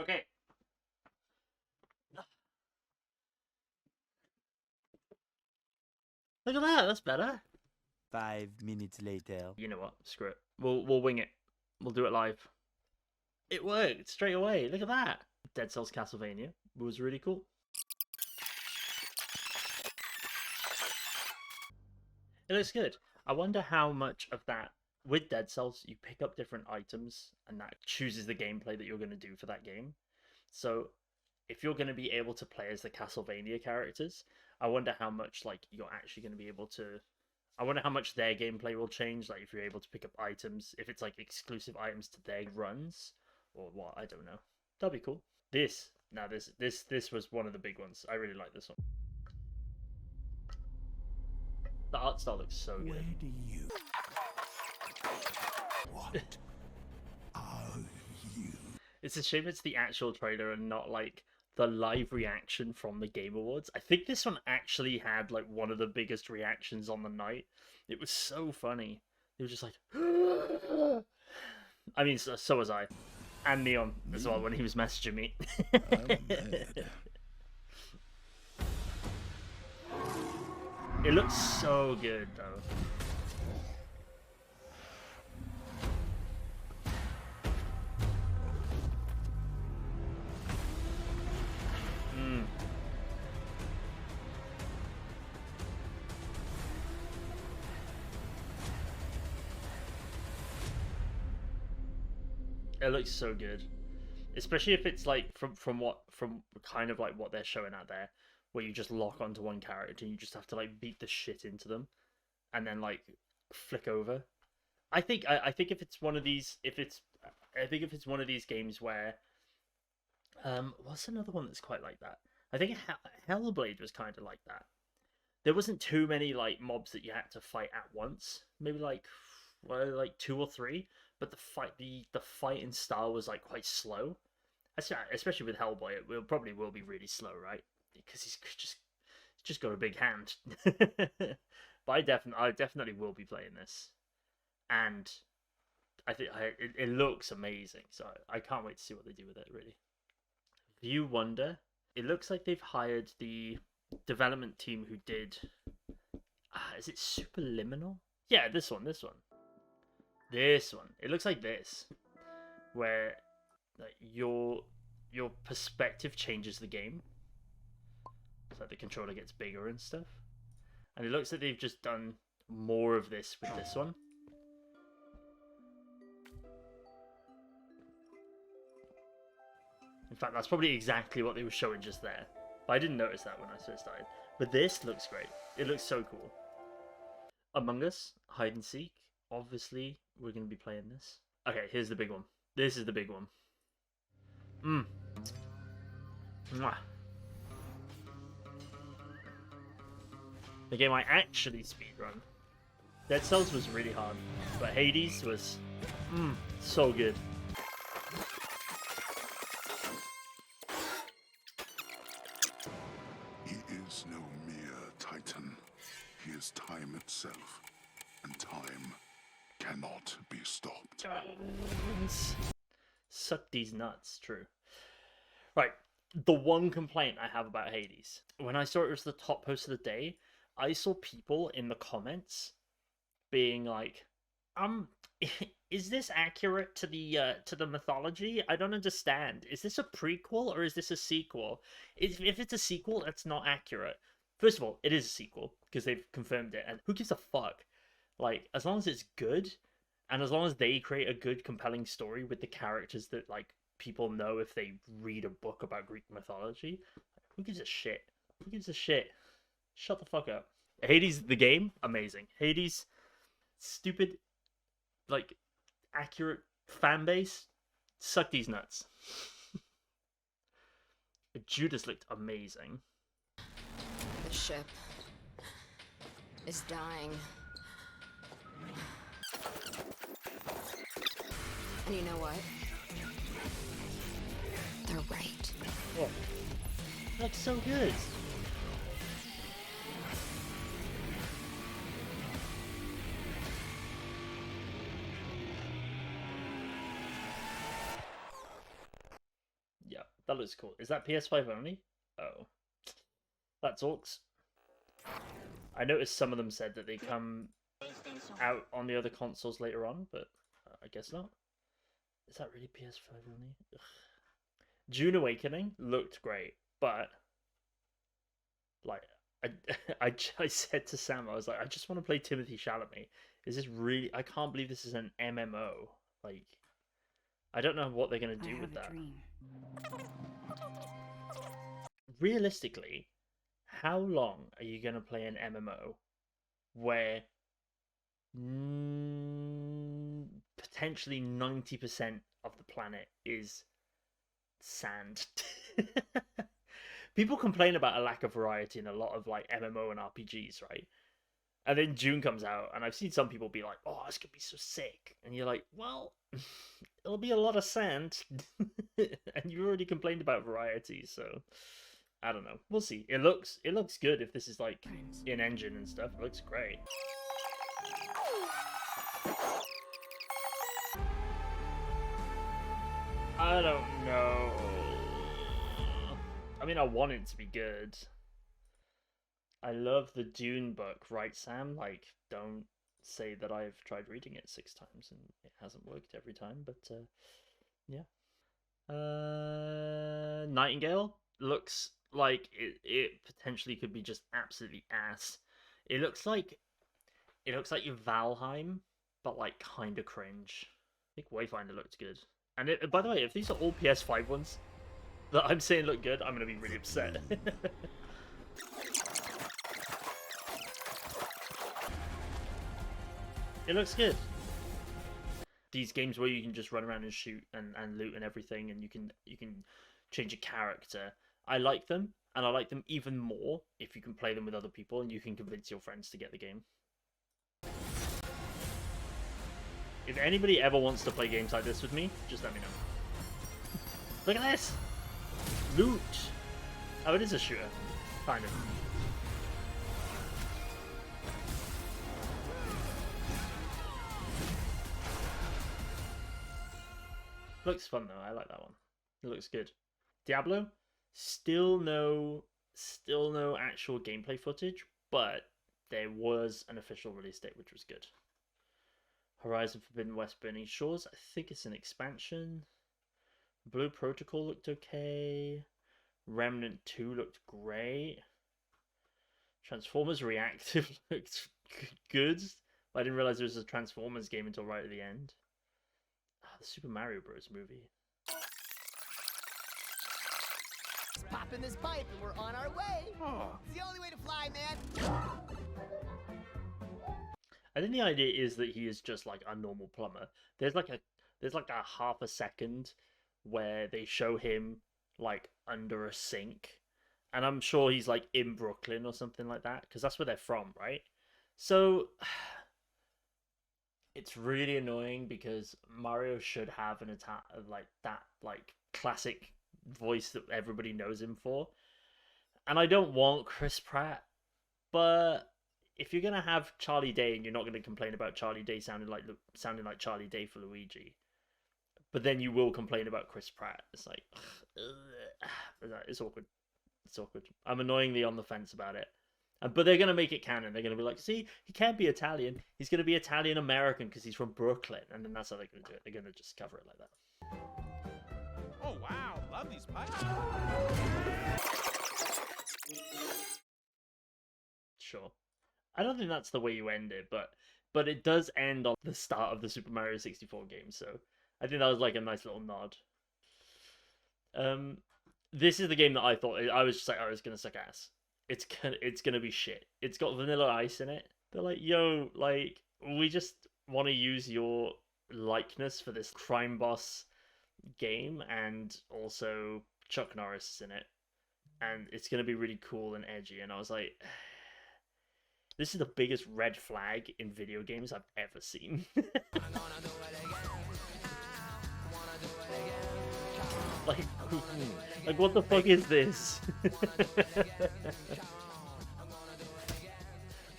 Okay. Look at that. That's better. 5 minutes later. You know what? Screw it. We'll wing it. We'll do it live. It worked straight away. Look at that. Dead Cells Castlevania was really cool. It looks good. I wonder how much of that with Dead Cells you pick up different items and that chooses the gameplay that you're going to do for that game. So if you're going to be able to play as the Castlevania characters, I wonder how much like you're actually going to be able to. I wonder how much their gameplay will change. Like if you're able to pick up items, if it's like exclusive items to their runs, or what, I don't know. That'd be cool. This was one of the big ones. I really like this one. The art style looks so good. Where do you... What are you? It's a shame it's the actual trailer and not like the live reaction from the Game Awards. I think this one actually had like one of the biggest reactions on the night. It was so funny. It was just like, I mean, so was I, and Neon as well when he was messaging me. It looks so good though. It looks so good, especially if it's like from kind of like what they're showing out there, where you just lock onto one character and you just have to like beat the shit into them, and then like flick over. I think if it's one of these, if it's I think if it's one of these games where what's another one that's quite like that? I think Hellblade was kind of like that. There wasn't too many like mobs that you had to fight at once. Maybe like like two or three, but the fighting style was like quite slow. Especially with Hellboy, it will be really slow, right? Because he's just got a big hand. But I definitely will be playing this, and it looks amazing. So I can't wait to see what they do with it. Really, View Wonder. It looks like they've hired the development team who did. Is it Superliminal? Yeah, this one. It looks like this, where like your perspective changes the game, so the controller gets bigger and stuff. And it looks like they've just done more of this with this one. In fact, that's probably exactly what they were showing just there. But I didn't notice that when I first started. But this looks great. It looks so cool. Among Us, Hide and Seek. Obviously, we're going to be playing this. Okay, here's the big one. This is the big one. Mwah. The game I actually speedrun. Dead Cells was really hard, but Hades was so good. He is no mere titan. He is time itself, and time cannot be stopped. Suck these nuts, true. Right, the one complaint I have about Hades, when I saw it was the top post of the day, I saw people in the comments being like, is this accurate to the mythology? I don't understand. Is this a prequel or is this a sequel? If it's a sequel, that's not accurate. First of all, it is a sequel because they've confirmed it, and who gives a fuck? Like, as long as it's good, and as long as they create a good, compelling story with the characters that like people know if they read a book about Greek mythology, who gives a shit? Who gives a shit? Shut the fuck up. Hades, the game, amazing. Hades, stupid, like, accurate fan base, suck these nuts. Judas looked amazing. The ship is dying. And you know what? They're right. What? It looks so good. That looks cool. Is that PS5 only? Oh. That talks. I noticed some of them said that they come out on the other consoles later on, but I guess not. Is that really PS5 only? Ugh. June Awakening looked great, but like I said to Sam, I was like, I just want to play Timothy Chalamet. Is this really? I can't believe this is an MMO. Like, I don't know what they're gonna do with that. Realistically, how long are you gonna play an MMO where potentially 90% of the planet is sand? People complain about a lack of variety in a lot of like MMO and RPGs, right? And then June comes out, and I've seen some people be like, "Oh, this could be so sick," and you're like, "Well, it'll be a lot of sand," and you already complained about variety, so I don't know. We'll see. It looks good if this is like in engine and stuff. It looks great. I don't know. I mean, I want it to be good. I love the Dune book, right, Sam? Like, don't say that I've tried reading it 6 times and it hasn't worked every time, but yeah. Nightingale looks like it potentially could be just absolutely ass. It looks like Valheim, but like kind of cringe. I think Wayfinder looked good. And by the way, if these are all PS5 ones that I'm saying look good, I'm gonna be really upset. It looks good. These games where you can just run around and shoot and loot and everything, and you can change a character. I like them, and I like them even more if you can play them with other people and you can convince your friends to get the game. If anybody ever wants to play games like this with me, just let me know. Look at this! Loot! Oh, it is a shooter. Kind of. Looks fun though, I like that one. It looks good. Diablo? Still no actual gameplay footage, but there was an official release date, which was good. Horizon Forbidden West Burning Shores, I think it's an expansion. Blue Protocol looked okay. Remnant 2 looked great. Transformers Reactive looked good. I didn't realize there was a Transformers game until right at the end. The Super Mario Bros. Movie. Pop in this pipe and we're on our way. Oh. It's the only way to fly, man. I think the idea is that he is just like a normal plumber. There's like a half a second where they show him like under a sink, and I'm sure he's like in Brooklyn or something like that, because that's where they're from, right? So it's really annoying because Mario should have an like classic voice that everybody knows him for, and I don't want Chris Pratt, but if you're gonna have Charlie Day and you're not gonna complain about Charlie Day sounding like Charlie Day for Luigi, but then you will complain about Chris Pratt, it's like it's awkward. It's awkward. I'm annoyingly on the fence about it. But they're gonna make it canon. They're gonna be like, see, he can't be Italian. He's gonna be Italian American because he's from Brooklyn, and then that's how they're gonna do it. They're gonna just cover it like that. Oh wow, love these pipes. Sure. I don't think that's the way you end it, but it does end on the start of the Super Mario 64 game, so I think that was like a nice little nod. This is the game that I thought I was just like, oh, it's gonna suck ass. It's gonna be shit. It's got Vanilla Ice in it. They're like, yo, like, we just want to use your likeness for this crime boss game, and also Chuck Norris is in it, and it's gonna be really cool and edgy. And I was like, this is the biggest red flag in video games I've ever seen. like what the fuck is this?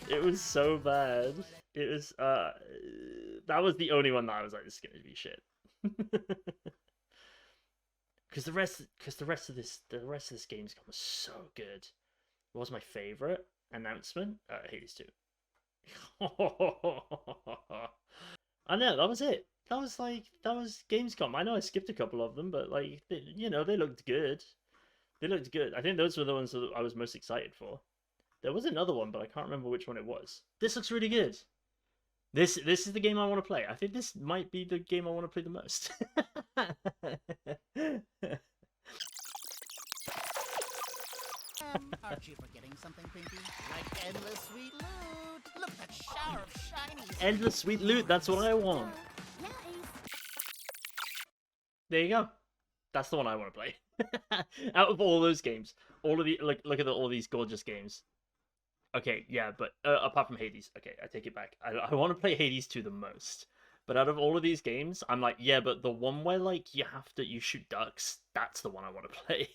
It was so bad. It was that was the only one that I was like, this is gonna be shit. Because the rest of this Gamescom was so good. What was my favorite announcement? Hades 2. I know, that was it. That was Gamescom. I know I skipped a couple of them, but like they looked good. They looked good. I think those were the ones that I was most excited for. There was another one, but I can't remember which one it was. This looks really good. This is the game I want to play. I think this might be the game I want to play the most. Aren't you forgetting something, Pinky? Like endless sweet loot. Look at that shower of shinies. Endless sweet loot. That's what I want. There you go. That's the one I want to play. Out of all those games, all of the look at all these gorgeous games. Okay, yeah, but apart from Hades, okay, I take it back. I want to play Hades 2 the most. But out of all of these games, I'm like, yeah, but the one where like you shoot ducks, that's the one I want to play.